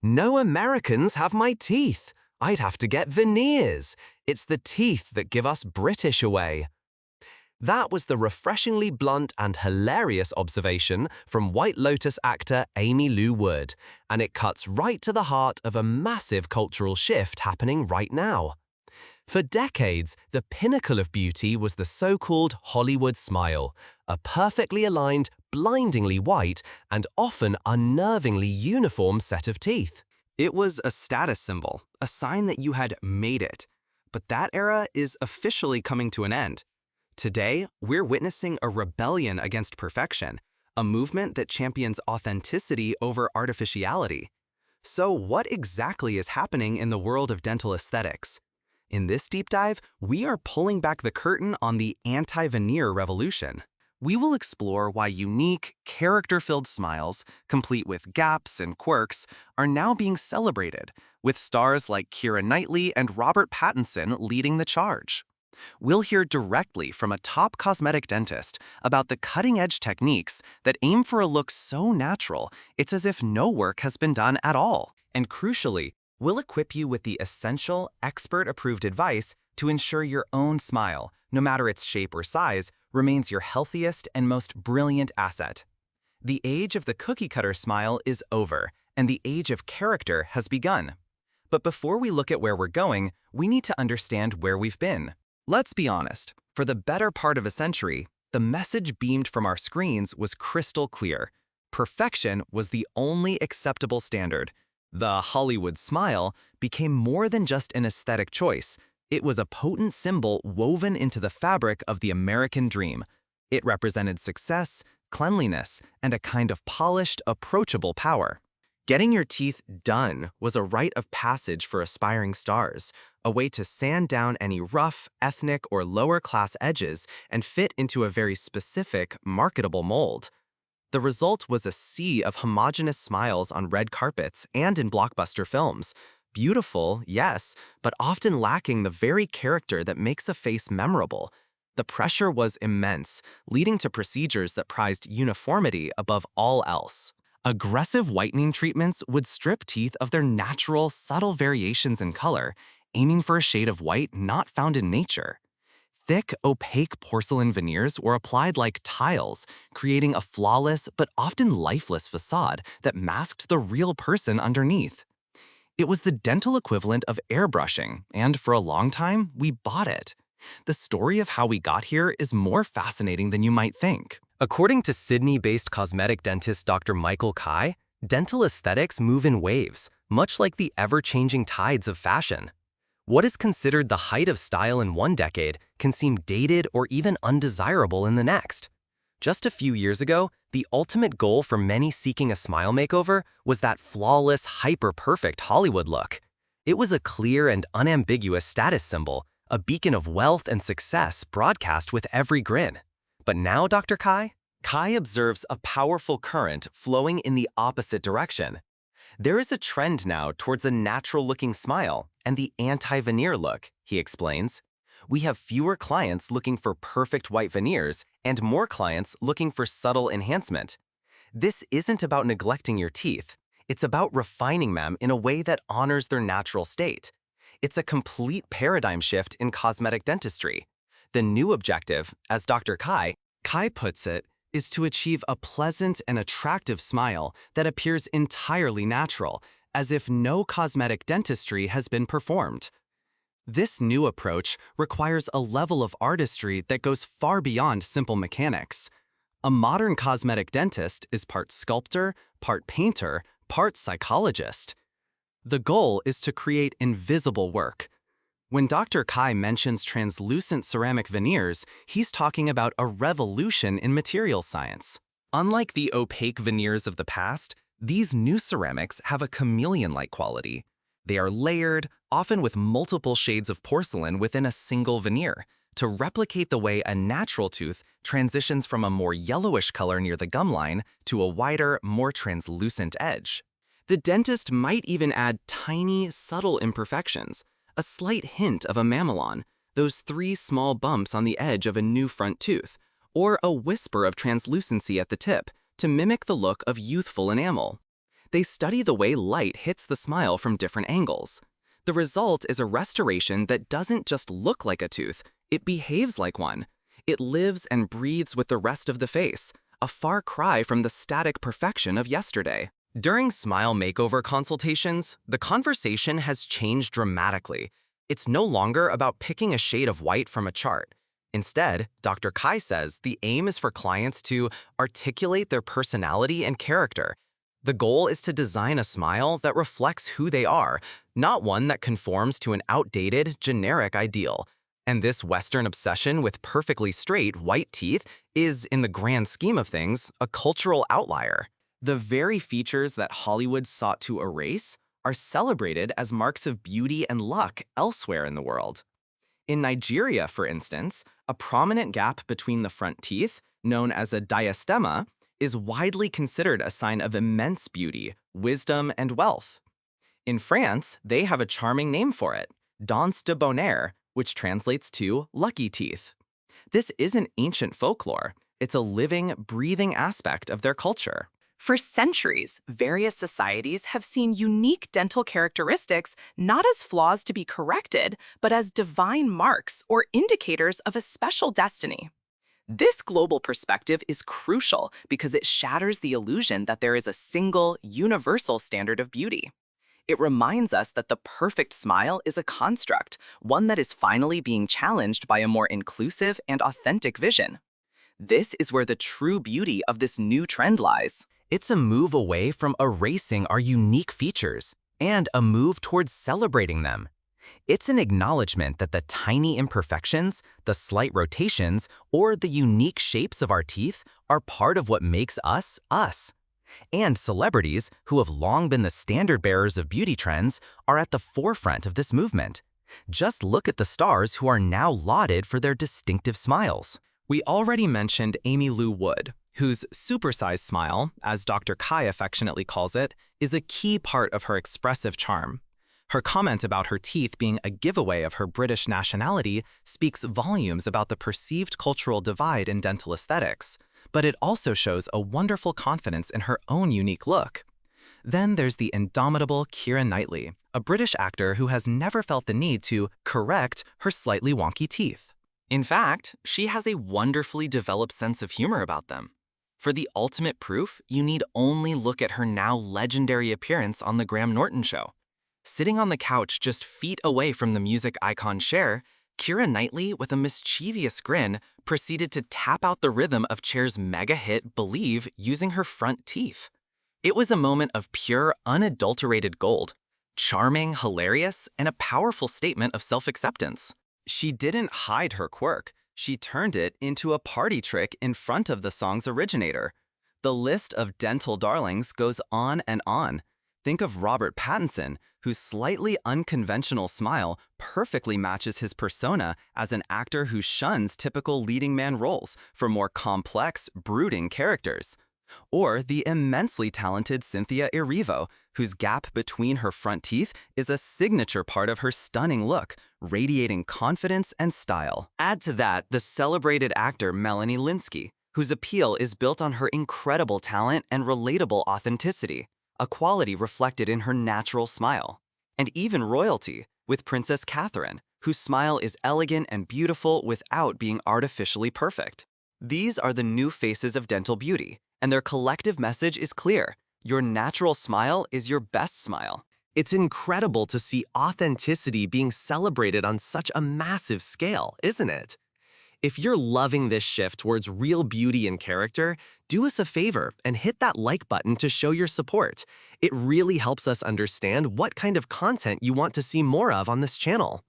No Americans have my teeth. I'd have to get veneers. It's the teeth that give us British away. That was the refreshingly blunt and hilarious observation from White Lotus actor Amy Lou Wood, and it cuts right to the heart of a massive cultural shift happening right now. For decades, the pinnacle of beauty was the so-called Hollywood smile, a perfectly aligned, blindingly white, and often unnervingly uniform set of teeth. It was a status symbol, a sign that you had made it. But that era is officially coming to an end. Today, we're witnessing a rebellion against perfection, a movement that champions authenticity over artificiality. So what exactly is happening in the world of dental aesthetics? In this deep dive, we are pulling back the curtain on the anti-veneer revolution. We will explore why unique, character-filled smiles, complete with gaps and quirks, are now being celebrated, with stars like Keira Knightley and Robert Pattinson leading the charge. We'll hear directly from a top cosmetic dentist about the cutting-edge techniques that aim for a look so natural it's as if no work has been done at all. And crucially, we'll equip you with the essential, expert-approved advice to ensure your own smile, no matter its shape or size, remains your healthiest and most brilliant asset. The age of the cookie-cutter smile is over, and the age of character has begun. But before we look at where we're going, we need to understand where we've been. Let's be honest, for the better part of a century, the message beamed from our screens was crystal clear. Perfection was the only acceptable standard. The Hollywood smile became more than just an aesthetic choice. It was a potent symbol woven into the fabric of the American dream. It represented success, cleanliness, and a kind of polished, approachable power. Getting your teeth done was a rite of passage for aspiring stars, a way to sand down any rough, ethnic, or lower-class edges and fit into a very specific, marketable mold. The result was a sea of homogeneous smiles on red carpets and in blockbuster films. Beautiful, yes, but often lacking the very character that makes a face memorable. The pressure was immense, leading to procedures that prized uniformity above all else. Aggressive whitening treatments would strip teeth of their natural, subtle variations in color, aiming for a shade of white not found in nature. Thick, opaque porcelain veneers were applied like tiles, creating a flawless but often lifeless facade that masked the real person underneath. It was the dental equivalent of airbrushing, and for a long time, we bought it. The story of how we got here is more fascinating than you might think. According to Sydney-based cosmetic dentist Dr. Michael Kai, dental aesthetics move in waves, much like the ever-changing tides of fashion. What is considered the height of style in one decade can seem dated or even undesirable in the next. Just a few years ago, the ultimate goal for many seeking a smile makeover was that flawless, hyper-perfect Hollywood look. It was a clear and unambiguous status symbol, a beacon of wealth and success broadcast with every grin. But now, Dr. Kai observes a powerful current flowing in the opposite direction. There is a trend now towards a natural-looking smile and the anti-veneer look, he explains. We have fewer clients looking for perfect white veneers and more clients looking for subtle enhancement. This isn't about neglecting your teeth. It's about refining them in a way that honors their natural state. It's a complete paradigm shift in cosmetic dentistry. The new objective, as Dr. Kai puts it, is to achieve a pleasant and attractive smile that appears entirely natural, as if no cosmetic dentistry has been performed. This new approach requires a level of artistry that goes far beyond simple mechanics. A modern cosmetic dentist is part sculptor, part painter, part psychologist. The goal is to create invisible work. When Dr. Kai mentions translucent ceramic veneers, he's talking about a revolution in material science. Unlike the opaque veneers of the past, these new ceramics have a chameleon-like quality. They are layered, often with multiple shades of porcelain within a single veneer, to replicate the way a natural tooth transitions from a more yellowish color near the gum line to a wider, more translucent edge. The dentist might even add tiny, subtle imperfections, a slight hint of a mamelon, those 3 small bumps on the edge of a new front tooth, or a whisper of translucency at the tip to mimic the look of youthful enamel. They study the way light hits the smile from different angles. The result is a restoration that doesn't just look like a tooth, it behaves like one. It lives and breathes with the rest of the face, a far cry from the static perfection of yesterday. During smile makeover consultations, the conversation has changed dramatically. It's no longer about picking a shade of white from a chart. Instead, Dr. Kai says the aim is for clients to articulate their personality and character. The goal is to design a smile that reflects who they are, not one that conforms to an outdated, generic ideal. And this Western obsession with perfectly straight, white teeth is, in the grand scheme of things, a cultural outlier. The very features that Hollywood sought to erase are celebrated as marks of beauty and luck elsewhere in the world. In Nigeria, for instance, a prominent gap between the front teeth, known as a diastema, is widely considered a sign of immense beauty, wisdom, and wealth. In France, they have a charming name for it, dents de bonheur, which translates to lucky teeth. This isn't ancient folklore, it's a living, breathing aspect of their culture. For centuries, various societies have seen unique dental characteristics not as flaws to be corrected, but as divine marks or indicators of a special destiny. This global perspective is crucial because it shatters the illusion that there is a single, universal standard of beauty. It reminds us that the perfect smile is a construct, one that is finally being challenged by a more inclusive and authentic vision. This is where the true beauty of this new trend lies. It's a move away from erasing our unique features and a move towards celebrating them. It's an acknowledgement that the tiny imperfections, the slight rotations, or the unique shapes of our teeth are part of what makes us, us. And celebrities, who have long been the standard bearers of beauty trends, are at the forefront of this movement. Just look at the stars who are now lauded for their distinctive smiles. We already mentioned Amy Lou Wood, whose supersized smile, as Dr. Kai affectionately calls it, is a key part of her expressive charm. Her comment about her teeth being a giveaway of her British nationality speaks volumes about the perceived cultural divide in dental aesthetics, but it also shows a wonderful confidence in her own unique look. Then there's the indomitable Keira Knightley, a British actor who has never felt the need to correct her slightly wonky teeth. In fact, she has a wonderfully developed sense of humor about them. For the ultimate proof, you need only look at her now legendary appearance on The Graham Norton Show. Sitting on the couch just feet away from the music icon Cher, Keira Knightley, with a mischievous grin, proceeded to tap out the rhythm of Cher's mega hit Believe using her front teeth. It was a moment of pure, unadulterated gold, charming, hilarious, and a powerful statement of self-acceptance. She didn't hide her quirk. She turned it into a party trick in front of the song's originator. The list of dental darlings goes on and on. Think of Robert Pattinson, whose slightly unconventional smile perfectly matches his persona as an actor who shuns typical leading man roles for more complex, brooding characters. Or the immensely talented Cynthia Erivo, whose gap between her front teeth is a signature part of her stunning look, radiating confidence and style. Add to that the celebrated actor Melanie Lynskey, whose appeal is built on her incredible talent and relatable authenticity, a quality reflected in her natural smile. And even royalty, with Princess Catherine, whose smile is elegant and beautiful without being artificially perfect. These are the new faces of dental beauty, and their collective message is clear. Your natural smile is your best smile. It's incredible to see authenticity being celebrated on such a massive scale, isn't it? If you're loving this shift towards real beauty and character, do us a favor and hit that like button to show your support. It really helps us understand what kind of content you want to see more of on this channel.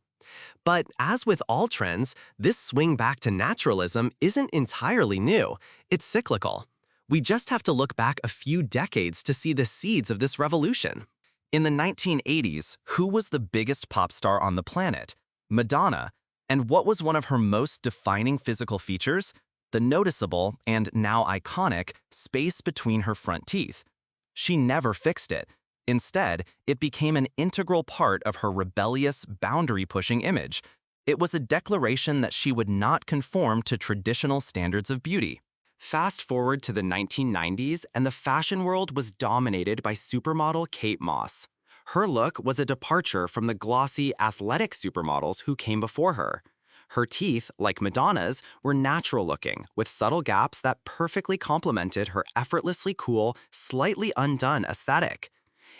But as with all trends, this swing back to naturalism isn't entirely new. It's cyclical. We just have to look back a few decades to see the seeds of this revolution. In the 1980s, who was the biggest pop star on the planet? Madonna. And what was one of her most defining physical features? The noticeable, and now iconic, space between her front teeth. She never fixed it. Instead, it became an integral part of her rebellious, boundary-pushing image. It was a declaration that she would not conform to traditional standards of beauty. Fast forward to the 1990s, and the fashion world was dominated by supermodel Kate Moss. Her look was a departure from the glossy, athletic supermodels who came before her. Her teeth, like Madonna's, were natural-looking, with subtle gaps that perfectly complemented her effortlessly cool, slightly undone aesthetic.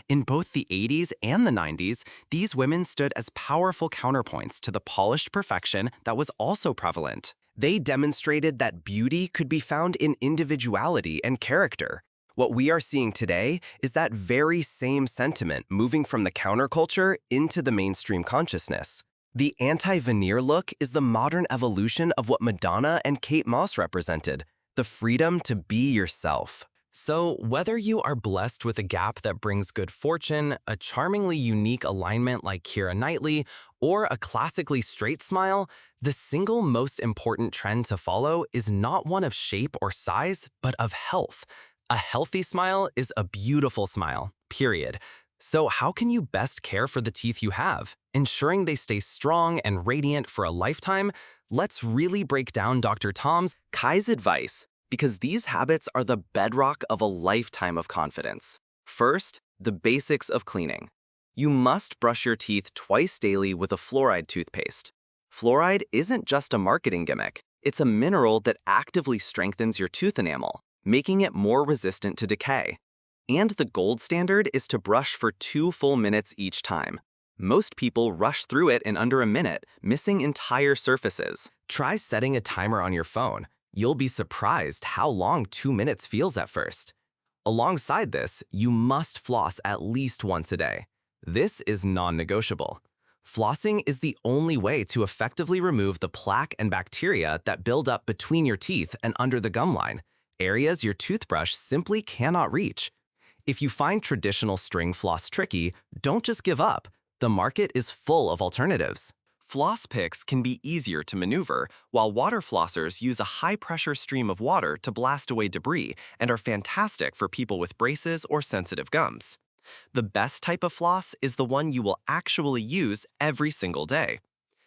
In both the 80s and the 90s, these women stood as powerful counterpoints to the polished perfection that was also prevalent. They demonstrated that beauty could be found in individuality and character. What we are seeing today is that very same sentiment moving from the counterculture into the mainstream consciousness. The anti-veneer look is the modern evolution of what Madonna and Kate Moss represented, the freedom to be yourself. So, whether you are blessed with a gap that brings good fortune, a charmingly unique alignment like Keira Knightley, or a classically straight smile, the single most important trend to follow is not one of shape or size, but of health. A healthy smile is a beautiful smile, period. So how can you best care for the teeth you have, ensuring they stay strong and radiant for a lifetime? Let's really break down Dr. Tom's Kai's advice, because these habits are the bedrock of a lifetime of confidence. First, the basics of cleaning. You must brush your teeth twice daily with a fluoride toothpaste. Fluoride isn't just a marketing gimmick. It's a mineral that actively strengthens your tooth enamel, making it more resistant to decay. And the gold standard is to brush for 2 full minutes each time. Most people rush through it in under a minute, missing entire surfaces. Try setting a timer on your phone. You'll be surprised how long 2 minutes feels at first. Alongside this, you must floss at least once a day. This is non-negotiable. Flossing is the only way to effectively remove the plaque and bacteria that build up between your teeth and under the gum line, areas your toothbrush simply cannot reach. If you find traditional string floss tricky, don't just give up. The market is full of alternatives. Floss picks can be easier to maneuver, while water flossers use a high-pressure stream of water to blast away debris and are fantastic for people with braces or sensitive gums. The best type of floss is the one you will actually use every single day.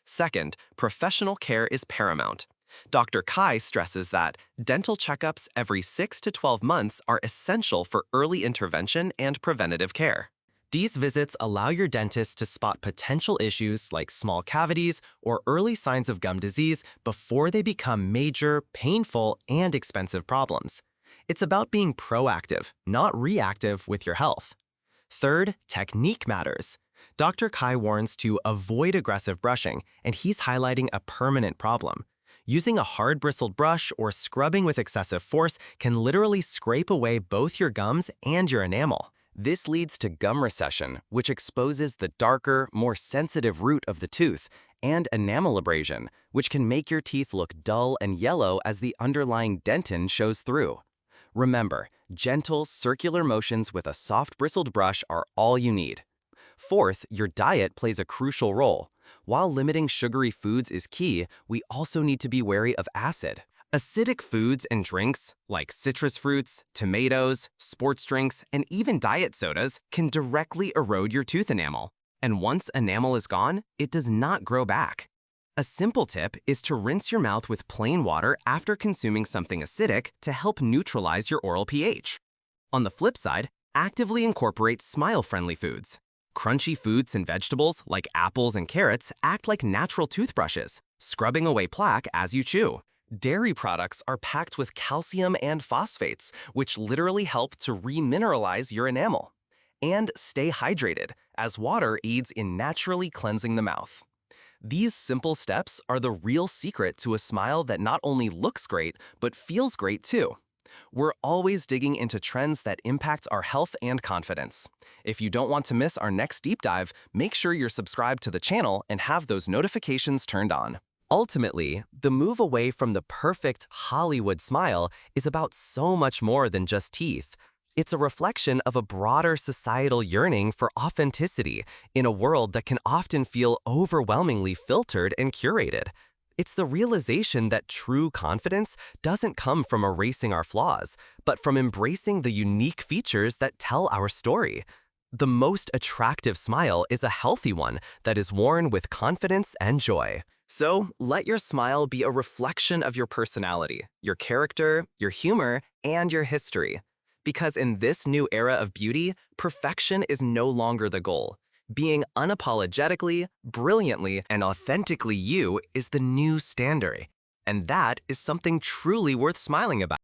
Second, professional care is paramount. Dr. Kai stresses that dental checkups every 6 to 12 months are essential for early intervention and preventative care. These visits allow your dentist to spot potential issues like small cavities or early signs of gum disease before they become major, painful, and expensive problems. It's about being proactive, not reactive with your health. Third, technique matters. Dr. Kai warns to avoid aggressive brushing, and he's highlighting a permanent problem. Using a hard bristled brush or scrubbing with excessive force can literally scrape away both your gums and your enamel. This leads to gum recession, which exposes the darker, more sensitive root of the tooth, and enamel abrasion, which can make your teeth look dull and yellow as the underlying dentin shows through. Remember, gentle, circular motions with a soft bristled brush are all you need. Fourth, your diet plays a crucial role. While limiting sugary foods is key, we also need to be wary of acid. Acidic foods and drinks, like citrus fruits, tomatoes, sports drinks, and even diet sodas, can directly erode your tooth enamel. And once enamel is gone, it does not grow back. A simple tip is to rinse your mouth with plain water after consuming something acidic to help neutralize your oral pH. On the flip side, actively incorporate smile-friendly foods. Crunchy fruits and vegetables, like apples and carrots, act like natural toothbrushes, scrubbing away plaque as you chew. Dairy products are packed with calcium and phosphates, which literally help to remineralize your enamel. And stay hydrated, as water aids in naturally cleansing the mouth. These simple steps are the real secret to a smile that not only looks great, but feels great too. We're always digging into trends that impact our health and confidence. If you don't want to miss our next deep dive, make sure you're subscribed to the channel and have those notifications turned on. Ultimately, the move away from the perfect Hollywood smile is about so much more than just teeth. It's a reflection of a broader societal yearning for authenticity in a world that can often feel overwhelmingly filtered and curated. It's the realization that true confidence doesn't come from erasing our flaws, but from embracing the unique features that tell our story. The most attractive smile is a healthy one that is worn with confidence and joy. So let your smile be a reflection of your personality, your character, your humor, and your history. Because in this new era of beauty, perfection is no longer the goal. Being unapologetically, brilliantly, and authentically you is the new standard. And that is something truly worth smiling about.